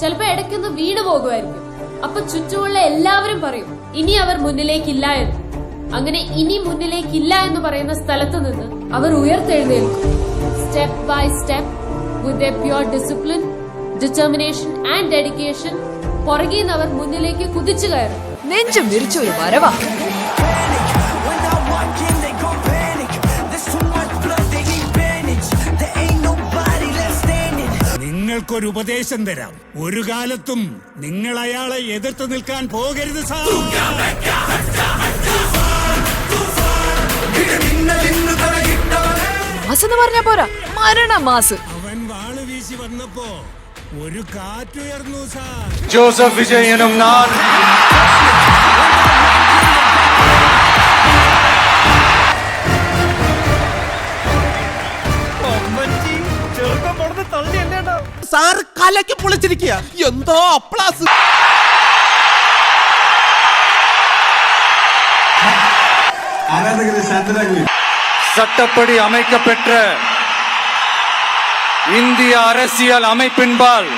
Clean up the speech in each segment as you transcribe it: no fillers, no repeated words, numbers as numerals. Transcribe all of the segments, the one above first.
ചിലപ്പോ ഇടയ്ക്കൊന്ന് വീണു പോകുമായിരിക്കും. അപ്പൊ ചുറ്റുമുള്ള എല്ലാവരും പറയും ഇനി അവർ മുന്നിലേക്കില്ല എന്ന്. അങ്ങനെ ഇനി മുന്നിലേക്കില്ല എന്ന് പറയുന്ന സ്ഥലത്ത് നിന്ന് അവർ ഉയർത്തെഴുന്നേൽക്കും. Step by step with a pure discipline, determination and dedication പുറകിൽ നിന്ന് അവർ മുന്നിലേക്ക് കുതിച്ചു കയറും. നെഞ്ചും വിരിച്ചൊരു വരവാ. നിങ്ങൾക്കൊരു ഉപദേശം തരാം. ഒരു കാലത്തും നിങ്ങൾ അയാളെ എതിർത്ത് നിൽക്കാൻ പോകരുത് സാർ. മാസെന്ന് പറഞ്ഞ പോരാ, മരണ മാസ്. അവൻ വാള് വീശി വന്നപ്പോ ഒരു കാറ്റുയർന്നു സാർ. ജോസഫ് വിജയനും ഞാൻ സാർ കലക്കി പൊളിച്ചിരിക്കുക. എന്തോ അപ്ലാസ്. சட்டப்படி அமைக்கப்பெற்ற இந்திய அரசியல் அமைப்பின்பால்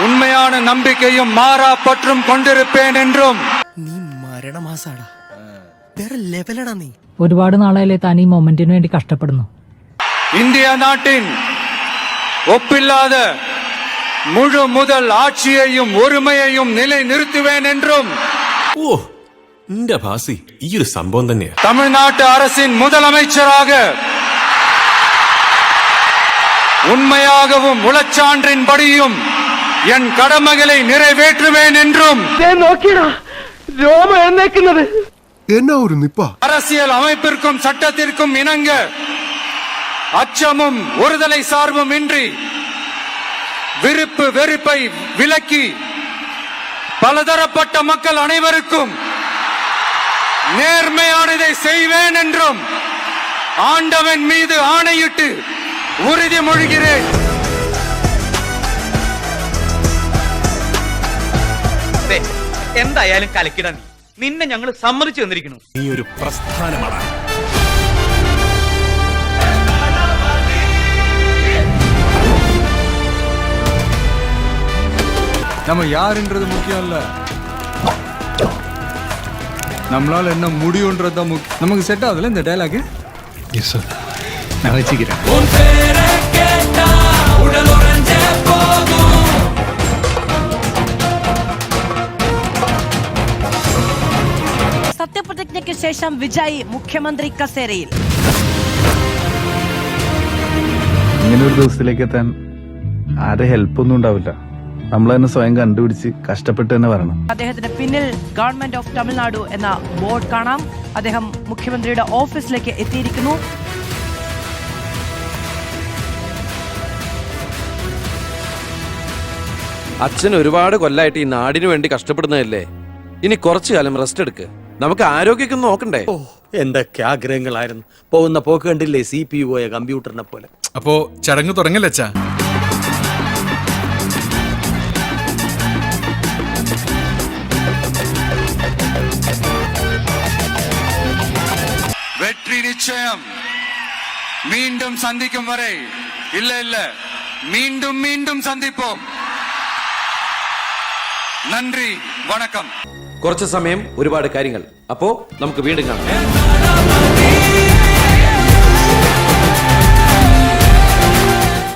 உண்மையான நம்பிக்கையும் மாறா பற்றும் கொண்டிருப்பேன் என்றும். നീ മരണമാസാടാ, വേറെ ലെവലടാ നീ. ഒരുപാട് നാളായില്ലേ താൻ ഈ മൊമെന്റിന് വേണ്ടി കഷ്ടപ്പെടുന്നു. இந்திய நாட்டின் ஒப்பில்லாத முழு முதல் ஆட்சியையும் ஒருமையையும் நிலை நிறுத்துவேன் என்றும். ഓ എന്റെ ഭാസി ഈ ഒരു സംഭവം തന്നെയാ. தமிழ்நாட்டு அரசின் முதலமைச்சராக உண்மையாகவும் உளச்சான்றின்படியும் என் கடமைகளை நிறைவேற்றுவேன் என்றும். அரசியல் அமைப்பிற்கும் சட்டத்திற்கும் இணங்க அச்சமும் ஒருதலை சார்பும் இன்றி விருப்பு வெறுப்பை விலக்கி பலதரப்பட்ட மக்கள் அனைவருக்கும் நேர்மையானதை செய்வேன் என்றும் ஆண்டவன் மீது ஆணையிட்டு ഉറുതിമൊഴിகிறேன். എന്തായാലും കലക്കിട നിന്നെ ഞങ്ങൾ സമ്മതിച്ചു തന്നിരിക്കുന്നു. ഈ ഒരു പ്രസ്ഥാനമാണ്. நம்ம யாருன்றது முக்கியம் இல்ல, நம்மளால என்ன முடியும்ன்றதுதான் முக்கியம். நமக்கு செட் ஆகுதுல இந்த டயலாக். எஸ் சார், நான் வச்சுக்கிறேன். സത്യപ്രതിജ്ഞയ്ക്ക് ശേഷം വിജയ് മുഖ്യമന്ത്രി കസേരയിൽ. ഇങ്ങനെ ഒരു ദിവസത്തിലേക്ക് എത്താൻ ആരുടെ ഹെൽപ്പ് ഒന്നും ഉണ്ടാവില്ല. നമ്മൾ തന്നെ സ്വയം കണ്ടുപിടിച്ച് കഷ്ടപ്പെട്ട് തന്നെ വരണം. അദ്ദേഹത്തിന് പിന്നിൽ ഗവൺമെന്റ് ഓഫ് തമിഴ്നാടു എന്ന ബോർഡ് കാണാം. അദ്ദേഹം മുഖ്യമന്ത്രിയുടെ ഓഫീസിലേക്ക് എത്തിയിരിക്കുന്നു. അച്ഛൻ ഒരുപാട് കൊല്ലായിട്ട് ഈ നാടിനു വേണ്ടി കഷ്ടപ്പെടുന്നതല്ലേ. ഇനി കുറച്ചു കാലം റെസ്റ്റ് എടുക്ക്. നമുക്ക് ആരോഗ്യമൊക്കെ നോക്കണ്ടേ. എന്തൊക്കെ ആഗ്രഹങ്ങളായിരുന്നു. പോകുന്ന പോക്ക് കണ്ടില്ലേ, CPU പോയ കമ്പ്യൂട്ടറിനെ പോലെ. അപ്പോ ചടങ്ങ് തുടങ്ങല്ലേ? வெற்றி நிச்சயம். மீண்டும் சந்திக்கும் வரை இல்ல மீண்டும் மீண்டும் சந்திப்போம். നന്ദി, വണക്കം. കുറച്ച് സമയം ഒരുപാട് കാര്യങ്ങൾ. അപ്പോ നമുക്ക് വീണ്ടും കാണാം.